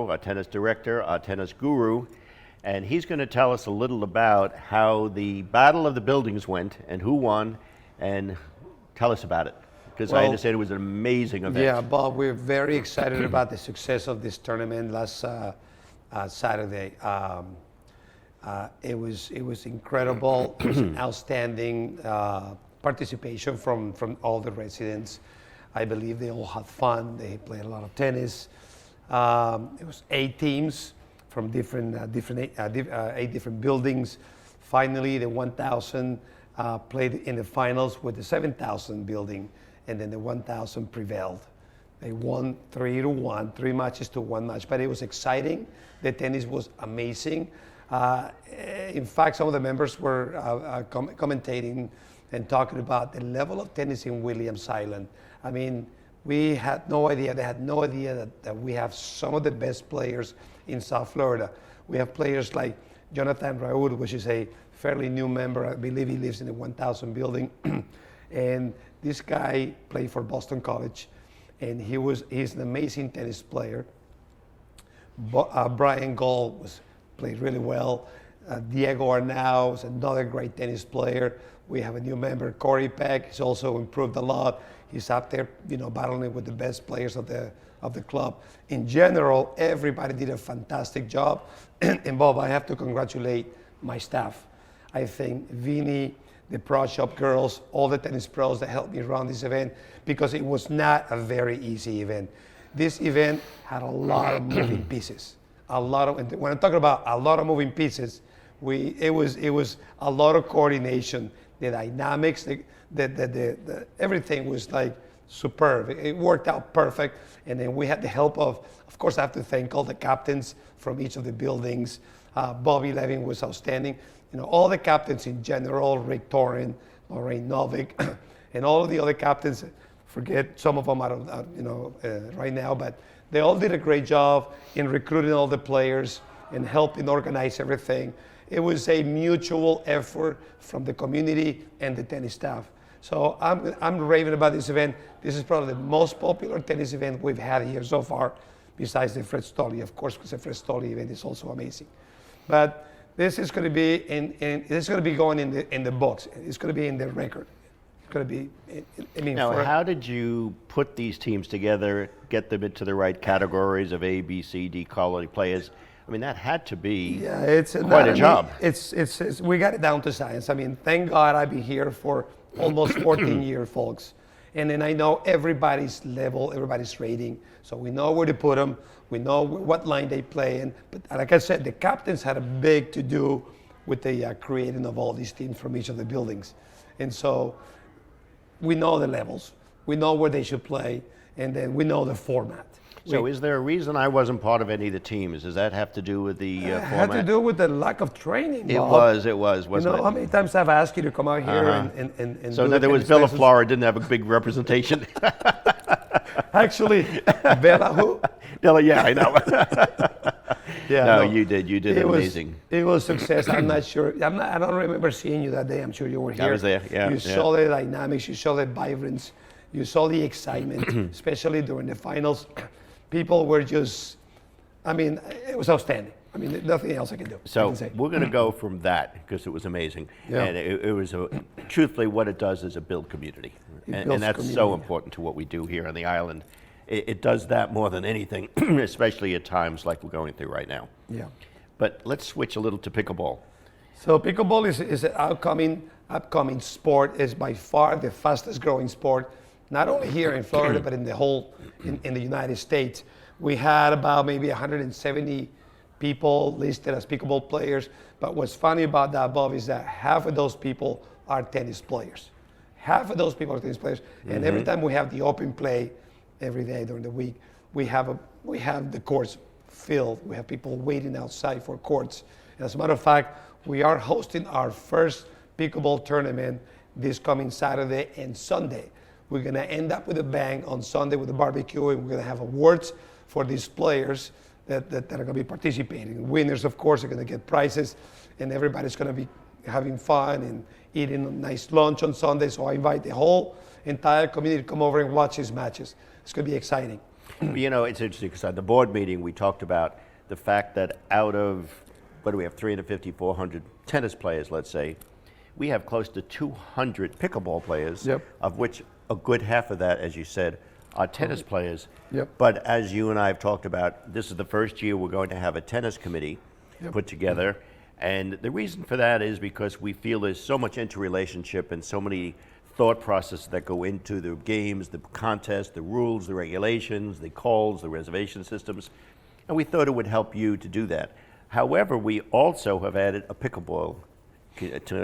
our tennis director, our tennis guru, and he's going to tell us a little about how the Battle of the Buildings went and who won, and tell us about it. Because I understand it was an amazing event. Yeah, Bob, we're very excited about the success of this tournament last Saturday. It was incredible. It was an outstanding participation from all the residents. I believe they all had fun. They played a lot of tennis. It was 8 teams from eight different buildings. Finally, the 1,000 played in the finals with the 7,000 building, and then the 1,000 prevailed. They won 3-1, 3 matches to 1 match, but it was exciting. The tennis was amazing. In fact, some of the members were commentating and talking about the level of tennis in Williams Island. I mean, we had no idea, they had no idea that we have some of the best players in South Florida. We have players like Jonathan Raoud, which is a fairly new member. I believe he lives in the 1,000 building. And this guy played for Boston College, and he's an amazing tennis player. Brian Gall played really well. Diego Arnau is another great tennis player. We have a new member, Corey Peck. He's also improved a lot. He's up there, battling with the best players of the club. In general, everybody did a fantastic job. And Bob, I have to congratulate my staff. I think Vinny, the Pro Shop girls, all the tennis pros that helped me run this event, because it was not a very easy event. This event had a lot of moving pieces. And when I'm talking about a lot of moving pieces, it was a lot of coordination. The dynamics, everything was like superb. It worked out perfect. And then we had the help of course, I have to thank all the captains from each of the buildings. Bobby Levin was outstanding. All the captains in general, Rick Torren, Lorraine Novick, and all of the other captains, forget some of them right now, but they all did a great job in recruiting all the players and helping organize everything. It was a mutual effort from the community and the tennis staff. So I'm raving about this event. This is probably the most popular tennis event we've had here so far, besides the Fred Stolle, of course, because the Fred Stolle event is also amazing. But this is going to be going in the books. It's going to be in the record. It's going to be. Now, how did you put these teams together, get them into the right categories of A, B, C, D quality players? I mean, that had to be quite a job. We got it down to science. I mean, thank God I've been here for almost 14 years, folks. And then I know everybody's level, everybody's rating. So we know where to put them. We know what line they play in. But like I said, the captains had a big to do with the creating of all these teams from each of the buildings. And so we know the levels. We know where they should play. And then we know the format. So is there a reason I wasn't part of any of the teams? Does that have to do with the format? It had to do with the lack of training, Bob. It was, wasn't it? How many times I've asked you to come out here and so there was Bella Flora, didn't have a big representation. Actually, Bella who? Bella, yeah, I know. Yeah, no, you did amazing. It was success. I'm not sure. I don't remember seeing you that day. I'm sure you were here. I was there, yeah. You saw the dynamics. You saw the vibrance. You saw the excitement, especially during the finals. People were just, it was outstanding. Nothing else I can do. So we're going to go from that, because it was amazing. Yeah. And it was, truthfully, what it does is it builds community. And that's so important to what we do here on the island. It does that more than anything, especially at times like we're going through right now. Yeah. But let's switch a little to pickleball. So pickleball is an upcoming sport. Is by far the fastest growing sport, not only here in Florida, but in the whole, in the United States. We had about maybe 170 people listed as pickleball players. But what's funny about that, Bob, is that half of those people are tennis players. Half of those people are tennis players. And every time we have the open play, every day during the week, we have the courts filled. We have people waiting outside for courts. And as a matter of fact, we are hosting our first pickleball tournament this coming Saturday and Sunday. We're going to end up with a bang on Sunday with a barbecue, and we're going to have awards for these players that are going to be participating. Winners, of course, are going to get prizes, and everybody's going to be having fun and eating a nice lunch on Sunday. So I invite the whole entire community to come over and watch these matches. It's going to be exciting. You know, it's interesting because at the board meeting, we talked about the fact that out of, what do we have, 350, 400 tennis players, let's say, we have close to 200 pickleball players, Yep. of which a good half of that, as you said, are tennis players. Yep. But as you and I have talked about, this is the first year we're going to have a tennis committee put together. And the reason for that is because we feel there's so much interrelationship and so many thought processes that go into the games, the contests, the rules, the regulations, the calls, the reservation systems. And we thought it would help you to do that. However, we also have added a pickleball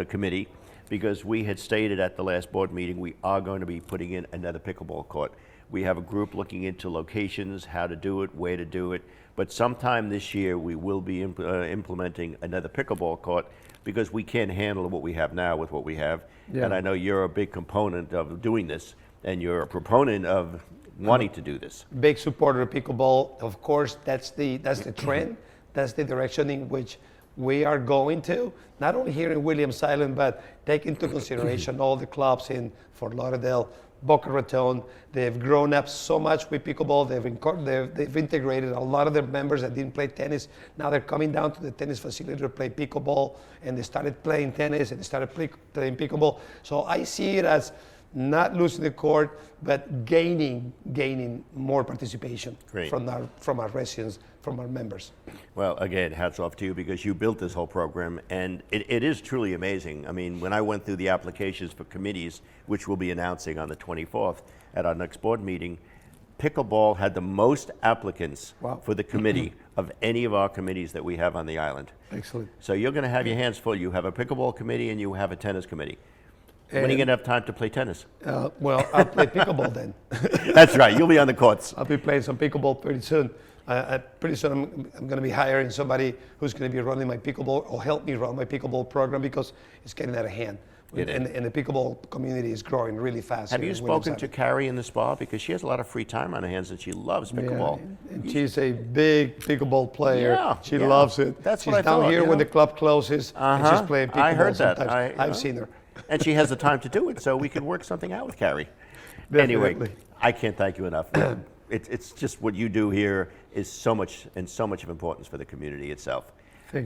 committee because we had stated at the last board meeting we are going to be putting in another pickleball court. We have a group looking into locations, how to do it, where to do it. But sometime this year we will be implementing another pickleball court because we can't handle what we have now with what we have. Yeah. And I know you're a big component of doing this, and you're a proponent of wanting to do this. Big supporter of pickleball. Of course, that's the trend. That's the direction in which we are going to, not only here in Williams Island, but take into consideration all the clubs in Fort Lauderdale, Boca Raton. They've grown up so much with pickleball. They've integrated a lot of their members that didn't play tennis. Now they're coming down to the tennis facility to play pickleball, and they started playing tennis and they started playing pickleball. So I see it as not losing the court, but gaining more participation Great. from our residents, from our members. Well, again, hats off to you because you built this whole program, and it is truly amazing. I mean, when I went through the applications for committees, which we'll be announcing on the 24th at our next board meeting, pickleball had the most applicants Wow. for the committee of any of our committees that we have on the island. Excellent. So you're going to have your hands full. You have a pickleball committee and you have a tennis committee. When are you going to have time to play tennis? Well, I'll play pickleball then. That's right. You'll be on the courts. I'll be playing some pickleball pretty soon. Pretty soon I'm going to be hiring somebody who's going to be running my pickleball or help me run my pickleball program because it's getting out of hand. It is. And the pickleball community is growing really fast. Have here you in Williams spoken to Island. Carrie in the spa? Because she has a lot of free time on her hands and she loves pickleball. Yeah, and she's a big pickleball player. Yeah, She yeah. loves it. That's she's what I down thought, here you when know? the club closes and she's playing pickleball I heard that. sometimes. I've seen her. And she has the time to do it, so we can work something out with Carrie. Anyway, Definitely. I can't thank you enough. It's just what you do here is so much of importance for the community itself.